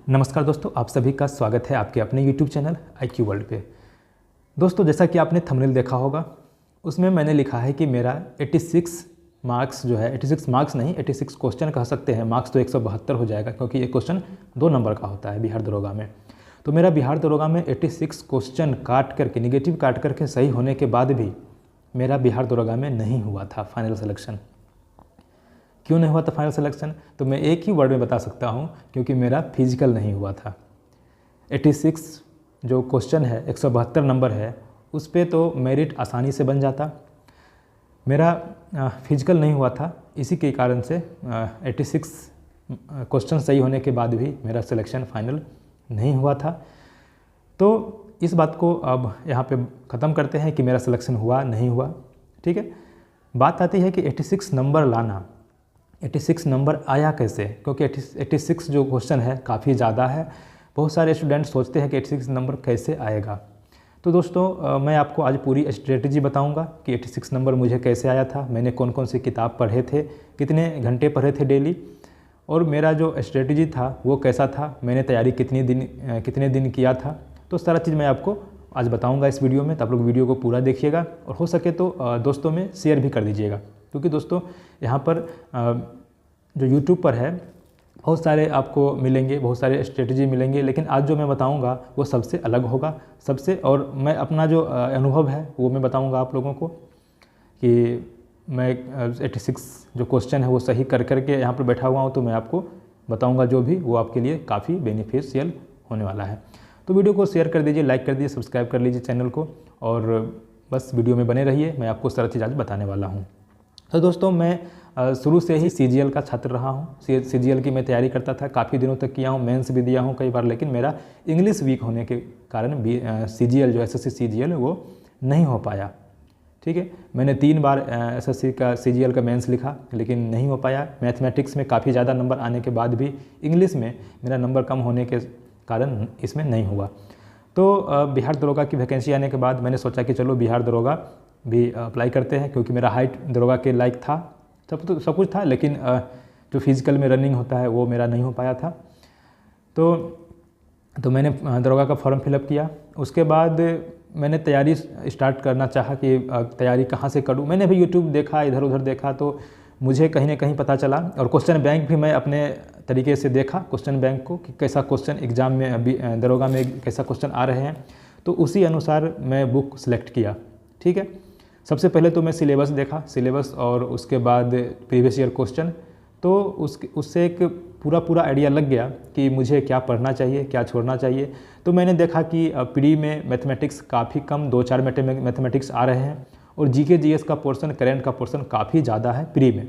नमस्कार दोस्तों, आप सभी का स्वागत है आपके अपने YouTube चैनल IQ वर्ल्ड पे। दोस्तों, जैसा कि आपने थंबनेल देखा होगा, उसमें मैंने लिखा है कि मेरा 86 मार्क्स जो है, 86 मार्क्स नहीं, 86 क्वेश्चन कह सकते हैं। मार्क्स तो 172 हो जाएगा क्योंकि ये क्वेश्चन 2 नंबर का होता है बिहार दरोगा में। तो मेरा बिहार दरोगा में 86 क्वेश्चन काट करके, निगेटिव काट करके सही होने के बाद भी मेरा बिहार दरोगा में नहीं हुआ था फाइनल सिलेक्शन। क्यों नहीं हुआ था फाइनल सिलेक्शन? तो मैं एक ही वर्ड में बता सकता हूँ, क्योंकि मेरा फिजिकल नहीं हुआ था। 86 जो क्वेश्चन है, 172 नंबर है, उस पर तो मेरिट आसानी से बन जाता। मेरा फिजिकल नहीं हुआ था, इसी के कारण से 86 क्वेश्चन सही होने के बाद भी मेरा सिलेक्शन फाइनल नहीं हुआ था। तो इस बात को अब यहाँ पे ख़त्म करते हैं कि मेरा सिलेक्शन हुआ नहीं हुआ। ठीक है, बात आती है कि 86 नंबर लाना, 86 नंबर आया कैसे? क्योंकि 86 जो क्वेश्चन है काफ़ी ज़्यादा है। बहुत सारे स्टूडेंट सोचते हैं कि 86 नंबर कैसे आएगा। तो दोस्तों, मैं आपको आज पूरी स्ट्रेटजी बताऊंगा कि 86 नंबर मुझे कैसे आया था, मैंने कौन कौन सी किताब पढ़े थे, कितने घंटे पढ़े थे डेली, और मेरा जो स्ट्रेटजी था वो कैसा था, मैंने तैयारी कितने दिन किया था। तो सारा चीज़ मैं आपको आज बताऊँगा इस वीडियो में। तो आप लोग वीडियो को पूरा देखिएगा और हो सके तो दोस्तों में शेयर भी कर दीजिएगा, क्योंकि दोस्तों यहाँ पर जो YouTube पर है बहुत सारे आपको मिलेंगे, बहुत सारे स्ट्रेटजी मिलेंगे, लेकिन आज जो मैं बताऊंगा वो सबसे अलग होगा सबसे। और मैं अपना जो अनुभव है वो मैं बताऊंगा आप लोगों को कि मैं 86 जो क्वेश्चन है वो सही कर करके यहाँ पर बैठा हुआ हूँ। तो मैं आपको बताऊँगा जो भी, वो आपके लिए काफ़ी बेनिफिशियल होने वाला है। तो वीडियो को शेयर कर दीजिए, लाइक कर दीजिए, सब्सक्राइब कर लीजिए चैनल को, और बस वीडियो में बने रहिए। मैं आपको सारा चीज़ आज बताने वाला हूँ। तो दोस्तों, मैं शुरू से ही CGL का छात्र रहा हूँ। CGL की मैं तैयारी करता था, काफ़ी दिनों तक किया हूँ, मेंस भी दिया हूँ कई बार, लेकिन मेरा इंग्लिश वीक होने के कारण CGL जो SSC CGL वो नहीं हो पाया। ठीक है, मैंने 3 बार SSC का CGL का मेंस लिखा, लेकिन नहीं हो पाया। मैथमेटिक्स में काफ़ी ज़्यादा नंबर आने के बाद भी इंग्लिश में मेरा नंबर कम होने के कारण इसमें नहीं हुआ। तो बिहार दरोगा की वैकेंसी आने के बाद मैंने सोचा कि चलो बिहार दरोगा भी अप्लाई करते हैं, क्योंकि मेरा हाइट दरोगा के लायक था, सब कुछ था, लेकिन जो फिज़िकल में रनिंग होता है वो मेरा नहीं हो पाया था। तो मैंने दरोगा का फॉर्म फिलअप किया। उसके बाद मैंने तैयारी स्टार्ट करना चाहा कि तैयारी कहाँ से करूँ। मैंने भी यूट्यूब देखा, इधर उधर देखा, तो मुझे कहीं ना कहीं पता चला, और क्वेश्चन बैंक भी मैं अपने तरीके से देखा क्वेश्चन बैंक को कि कैसा क्वेश्चन एग्ज़ाम में, दरोगा में कैसा क्वेश्चन आ रहे हैं। तो उसी अनुसार मैं बुक सेलेक्ट किया। ठीक है, सबसे पहले तो मैं सिलेबस देखा, सिलेबस, और उसके बाद प्रीवियस ईयर क्वेश्चन। तो उससे एक पूरा आइडिया लग गया कि मुझे क्या पढ़ना चाहिए, क्या छोड़ना चाहिए। तो मैंने देखा कि प्री में मैथमेटिक्स काफ़ी कम, 2-4 मैथमेटिक्स आ रहे हैं, और GK GS का पोर्शन, करेंट का पोर्शन काफ़ी ज़्यादा है प्री में।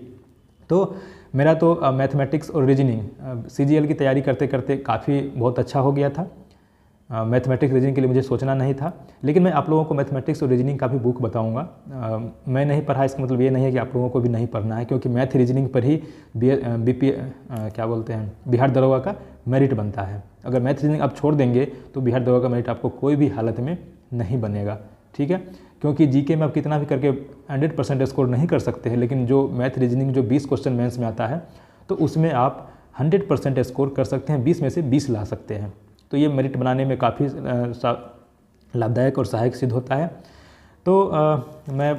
तो मेरा तो मैथमेटिक्स और रीजनिंग CGL की तैयारी करते करते काफ़ी बहुत अच्छा हो गया था। मैथमेटिक्स रीजनिंग के लिए मुझे सोचना नहीं था। लेकिन मैं आप लोगों को मैथमेटिक्स और रीजनिंग का भी बुक बताऊंगा। मैं नहीं पढ़ा, इसका मतलब ये नहीं है कि आप लोगों को भी नहीं पढ़ना है, क्योंकि मैथ रीजनिंग पर ही बिहार दरोगा का मेरिट बनता है। अगर मैथ रीजनिंग आप छोड़ देंगे तो बिहार दरोगा का मेरिट आपको कोई भी हालत में नहीं बनेगा। ठीक है, क्योंकि GK में आप कितना भी करके 100% स्कोर नहीं कर सकते हैं, लेकिन जो मैथ रीजनिंग जो 20 क्वेश्चन मेंस में आता है, तो उसमें आप 100% स्कोर कर सकते हैं, 20 में से 20 ला सकते हैं। तो ये मेरिट बनाने में काफ़ी लाभदायक और सहायक सिद्ध होता है। तो मैं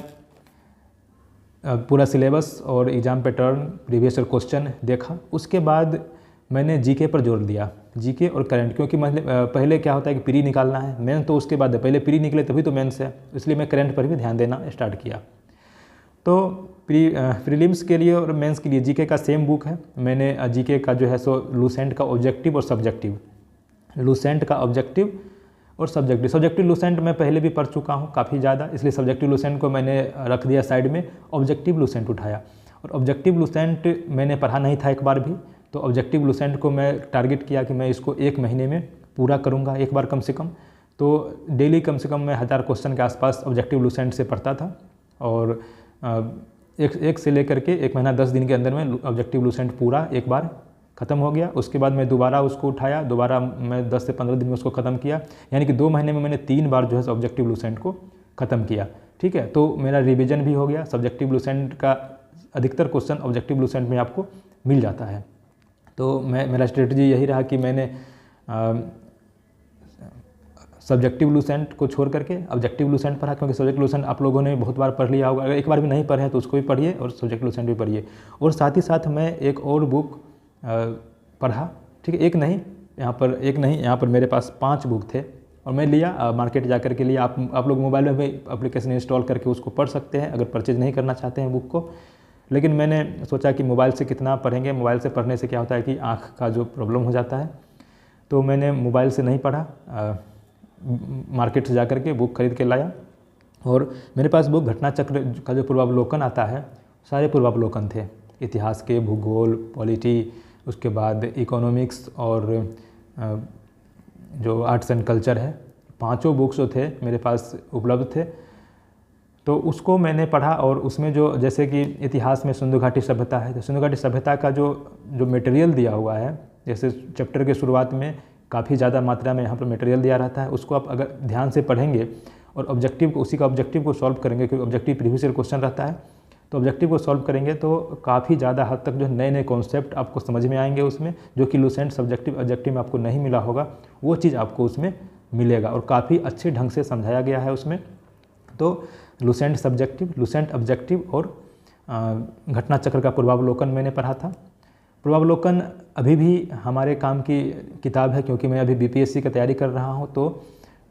पूरा सिलेबस और exam pattern, previous year question देखा। उसके बाद मैंने GK पर जोर दिया, GK और करंट, क्योंकि पहले क्या होता है कि प्री निकालना है, मेन तो उसके बाद है, पहले प्री निकले तभी तो मेंस है, इसलिए मैं करंट पर भी ध्यान देना स्टार्ट किया। तो प्रीलिम्स के लिए और मेंस के लिए GK का सेम बुक है। मैंने GK का जो है सो लूसेंट का ऑब्जेक्टिव और सब्जेक्टिव, लूसेंट का ऑब्जेक्टिव और सब्जेक्टिव लूसेंट मैं पहले भी पढ़ चुका हूँ काफ़ी ज़्यादा, इसलिए सब्जेक्टिव लूसेंट को मैंने रख दिया साइड में, ऑब्जेक्टिव लूसेंट उठाया। और ऑब्जेक्टिव लूसेंट मैंने पढ़ा नहीं था एक बार भी, तो ऑब्जेक्टिव लूसेंट को मैं टारगेट किया कि मैं इसको 1 महीने में पूरा करूँगा, एक बार कम से कम। तो डेली कम से कम मैं 1000 क्वेश्चन के आसपास ऑब्जेक्टिव लूसेंट से पढ़ता था, और एक से लेकर के 1 महीना 10 दिन के अंदर में ऑब्जेक्टिव लूसेंट पूरा एक बार ख़त्म हो गया। उसके बाद मैं दोबारा उसको उठाया, दोबारा मैं 10 से 15 दिन में उसको ख़त्म किया, यानी कि 2 महीने में मैंने 3 बार जो है ऑब्जेक्टिव लूसेंट को ख़त्म किया। ठीक है, तो मेरा रिवीजन भी हो गया। सब्जेक्टिव लूसेंट का अधिकतर क्वेश्चन ऑब्जेक्टिव लूसेंट में आपको मिल जाता है। तो मेरा स्ट्रेटजी यही रहा कि मैंने सब्जेक्टिव लूसेंट को छोड़ करके ऑब्जेक्टिव लूसेंट पढ़ा, क्योंकि सब्जेक्ट लूसेंट आप लोगों ने बहुत बार पढ़ लिया होगा। अगर एक बार भी नहीं पढ़े तो उसको भी पढ़िए और सब्जेक्ट लूसेंट भी पढ़िए। और साथ ही साथ मैं एक और बुक पढ़ा, ठीक है, एक नहीं यहाँ पर मेरे पास 5 बुक थे और मैं लिया मार्केट जा कर के लिया। आप लोग मोबाइल में भी एप्लीकेशन इंस्टॉल करके उसको पढ़ सकते हैं अगर परचेज नहीं करना चाहते हैं बुक को। लेकिन मैंने सोचा कि मोबाइल से कितना पढ़ेंगे, मोबाइल से पढ़ने से क्या होता है कि आँख का जो प्रॉब्लम हो जाता है, तो मैंने मोबाइल से नहीं पढ़ा, मार्केट से जा कर के बुक खरीद के लाया। और मेरे पास बुक घटना चक्र का जो पूर्वावलोकन आता है, सारे पूर्वावलोकन थे, इतिहास के, भूगोल, पॉलिटी, उसके बाद इकोनॉमिक्स और जो आर्ट्स एंड कल्चर है, 5 बुक्स जो थे मेरे पास उपलब्ध थे। तो उसको मैंने पढ़ा और उसमें जो जैसे कि इतिहास में सिंधु घाटी सभ्यता है, तो सिंधु घाटी सभ्यता का जो मटेरियल दिया हुआ है, जैसे चैप्टर के शुरुआत में काफ़ी ज़्यादा मात्रा में यहाँ पर मटेरियल दिया रहता है, उसको आप अगर ध्यान से पढ़ेंगे और उसी का ऑब्जेक्टिव को सॉल्व करेंगे, क्योंकि ऑब्जेक्टिव प्रीवियस ईयर क्वेश्चन रहता है, तो ऑब्जेक्टिव को सॉल्व करेंगे तो काफ़ी ज़्यादा हद तक जो नए कॉन्सेप्ट आपको समझ में आएंगे उसमें, जो कि लूसेंट सब्जेक्टिव ऑब्जेक्टिव में आपको नहीं मिला होगा, वो चीज़ आपको उसमें मिलेगा और काफ़ी अच्छे ढंग से समझाया गया है उसमें। तो लूसेंट सब्जेक्टिव, लूसेंट ऑब्जेक्टिव और घटना चक्र का पूर्वावलोकन मैंने पढ़ा था। पूर्वावलोकन अभी भी हमारे काम की किताब है, क्योंकि मैं अभी बीपीएससी की तैयारी कर रहा हूँ, तो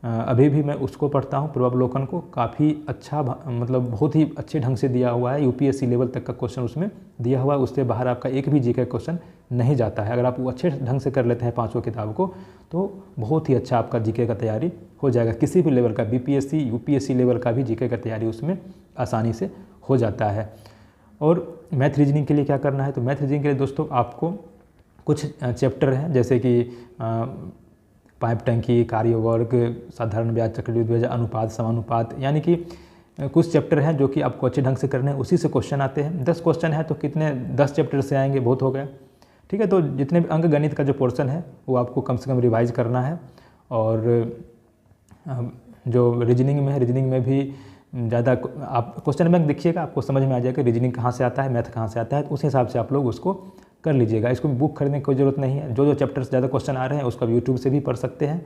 अभी भी मैं उसको पढ़ता हूँ पूर्वावलोकन को। काफ़ी अच्छा, मतलब बहुत ही अच्छे ढंग से दिया हुआ है, यूपीएससी लेवल तक का क्वेश्चन उसमें दिया हुआ है, उससे बाहर आपका एक भी जीके क्वेश्चन नहीं जाता है। अगर आप वो अच्छे ढंग से कर लेते हैं 5 किताब को, तो बहुत ही अच्छा आपका जीके का तैयारी हो जाएगा। किसी भी लेवल का, बीपीएससी, यूपीएससी लेवल का भी जीके का तैयारी उसमें आसानी से हो जाता है। और मैथ रीजनिंग के लिए क्या करना है, तो मैथ रीजनिंग के लिए दोस्तों आपको कुछ चैप्टर हैं, जैसे कि पाइप टंकी, कार्यवर्ग, साधारण ब्याज, चक्रवृद्धि ब्याज, अनुपात, समानुपात, यानी कि कुछ चैप्टर हैं जो कि आपको अच्छे ढंग से करने हैं, उसी से क्वेश्चन आते हैं। 10 क्वेश्चन है तो कितने 10 चैप्टर से आएंगे, बहुत हो गया, ठीक है। तो जितने भी अंक गणित का जो पोर्शन है वो आपको कम से कम रिवाइज करना है। और जो रीजनिंग में है, रीजनिंग में भी ज़्यादा आप क्वेश्चन बैंक देखिएगा, आपको समझ में आ जाएगा रीजनिंग कहाँ से आता है, मैथ कहाँ से आता है, तो उस हिसाब से आप लोग उसको कर लीजिएगा। इसको बुक खरीदने की कोई ज़रूरत नहीं है। जो चैप्टर से ज़्यादा क्वेश्चन आ रहे हैं उसको आप यूट्यूब से भी पढ़ सकते हैं।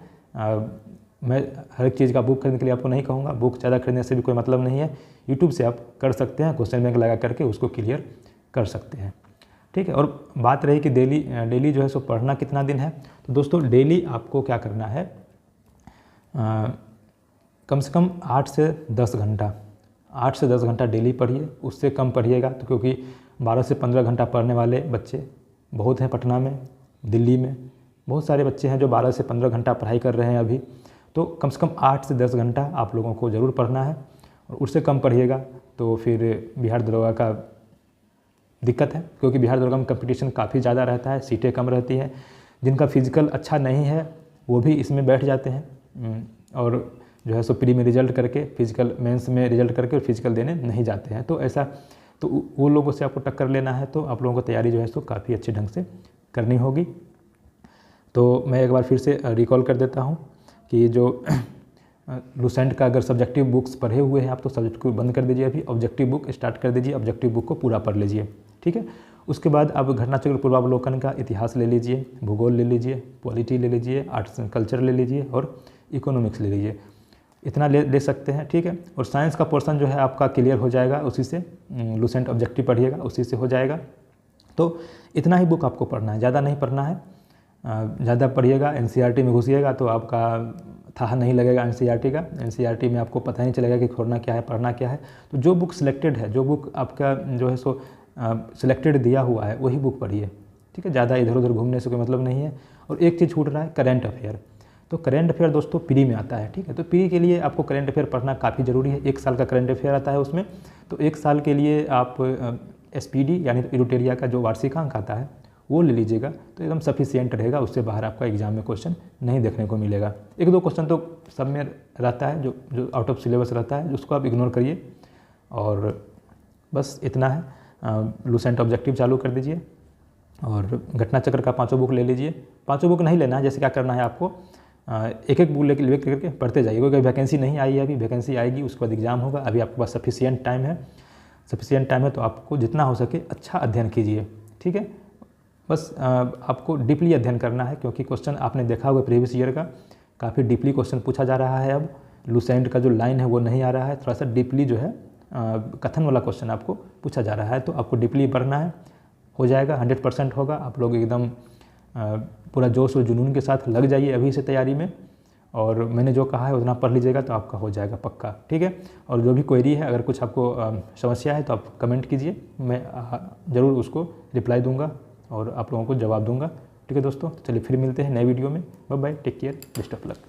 मैं हर एक चीज़ का बुक खरीदने के लिए आपको नहीं कहूँगा, बुक ज़्यादा खरीदने से भी कोई मतलब नहीं है। यूट्यूब से आप कर सकते हैं, क्वेश्चन बैंक लगा करके उसको क्लियर कर सकते हैं, ठीक है। और बात रही कि डेली जो है सो पढ़ना कितना दिन है, तो दोस्तों डेली आपको क्या करना है, कम से कम 8 से 10 घंटा, 8 से 10 घंटा डेली पढ़िए। उससे कम पढ़िएगा तो, क्योंकि 12 से 15 घंटा पढ़ने वाले बच्चे बहुत हैं पटना में, दिल्ली में बहुत सारे बच्चे हैं जो 12 से 15 घंटा पढ़ाई कर रहे हैं अभी। तो कम से कम 8 से 10 घंटा आप लोगों को ज़रूर पढ़ना है, और उससे कम पढ़िएगा तो फिर बिहार दरोगा का दिक्कत है, क्योंकि बिहार दरोगा में कंपटीशन काफ़ी ज़्यादा रहता है, सीटें कम रहती हैं। जिनका फिजिकल अच्छा नहीं है वो भी इसमें बैठ जाते हैं, और जो है सो प्री में रिजल्ट करके, फिजिकल मेंस में रिजल्ट करके और फिजिकल देने नहीं जाते हैं। तो ऐसा, तो वो लोगों से आपको टक्कर लेना है, तो आप लोगों को तैयारी जो है सो काफ़ी अच्छे ढंग से करनी होगी। तो मैं एक बार फिर से रिकॉल कर देता हूँ कि जो लूसेंट का अगर सब्जेक्टिव बुक्स पढ़े हुए हैं आप, तो सब्जेक्ट को बंद कर दीजिए, अभी ऑब्जेक्टिव बुक स्टार्ट कर दीजिए, ऑब्जेक्टिव बुक को पूरा पढ़ लीजिए, ठीक है। उसके बाद आप घटना चक्र पूर्वावलोकन का इतिहास ले लीजिए, भूगोल ले लीजिए, पॉलिटी ले लीजिए, आर्ट्स एंड कल्चर ले लीजिए और इकोनॉमिक्स ले लीजिए। इतना ले सकते हैं, ठीक है। और साइंस का पोर्शन जो है आपका क्लियर हो जाएगा, उसी से लूसेंट ऑब्जेक्टिव पढ़िएगा, उसी से हो जाएगा। तो इतना ही बुक आपको पढ़ना है, ज़्यादा नहीं पढ़ना है। ज़्यादा पढ़िएगा, एनसीईआरटी में घुसिएगा तो आपका था नहीं लगेगा एनसीईआरटी का। एनसीईआरटी में आपको पता नहीं चलेगा कि छोड़ना क्या है, पढ़ना क्या है। तो जो बुक सिलेक्टेड है, जो बुक आपका जो है सो सिलेक्टेड दिया हुआ है, वही बुक पढ़िए, ठीक है। ज़्यादा इधर उधर घूमने से कोई मतलब नहीं है। और एक चीज़ छूट रहा है, करेंट अफेयर। तो करेंट अफेयर दोस्तों प्री में आता है, ठीक है। तो प्री के लिए आपको करेंट अफेयर पढ़ना काफ़ी ज़रूरी है। 1 साल का करेंट अफेयर आता है उसमें, तो 1 साल के लिए आप SPD यानी इलुटेरिया का जो वार्षिकांक आता है वो ले लीजिएगा, तो एकदम सफिशिएंट रहेगा। उससे बाहर आपका एग्जाम में क्वेश्चन नहीं देखने को मिलेगा। 1-2 क्वेश्चन तो सब में रहता है जो आउट ऑफ सिलेबस रहता है, उसको आप इग्नोर करिए। और बस इतना है। लूसेंट ऑब्जेक्टिव चालू कर दीजिए और घटना चक्र का 5 बुक ले लीजिए। 5 बुक नहीं लेना है, जैसे क्या करना है आपको, एक बुक लेके करके पढ़ते जाइए। कोई वैकेंसी नहीं आई है अभी, वैकेंसी आएगी उसके बाद एग्जाम होगा। अभी आपके पास सफिशिएंट टाइम है तो आपको जितना हो सके अच्छा अध्ययन कीजिए, ठीक है। बस आपको डीपली अध्ययन करना है, क्योंकि क्वेश्चन आपने देखा होगा प्रीवियस ईयर का, काफ़ी डीपली क्वेश्चन पूछा जा रहा है। अब लूसेंट का जो लाइन है वो नहीं आ रहा है, थोड़ा सा डीपली जो है कथन वाला क्वेश्चन आपको पूछा जा रहा है। तो आपको डीपली पढ़ना है, हो जाएगा, 100% होगा। आप लोग एकदम पूरा जोश और जुनून के साथ लग जाइए अभी से तैयारी में, और मैंने जो कहा है उतना पढ़ लीजिएगा तो आपका हो जाएगा पक्का, ठीक है। और जो भी क्वेरी है, अगर कुछ आपको समस्या है तो आप कमेंट कीजिए, मैं ज़रूर उसको रिप्लाई दूंगा और आप लोगों को जवाब दूंगा, ठीक है दोस्तों। चलिए फिर मिलते हैं नए वीडियो में, bye bye, take care, best of luck.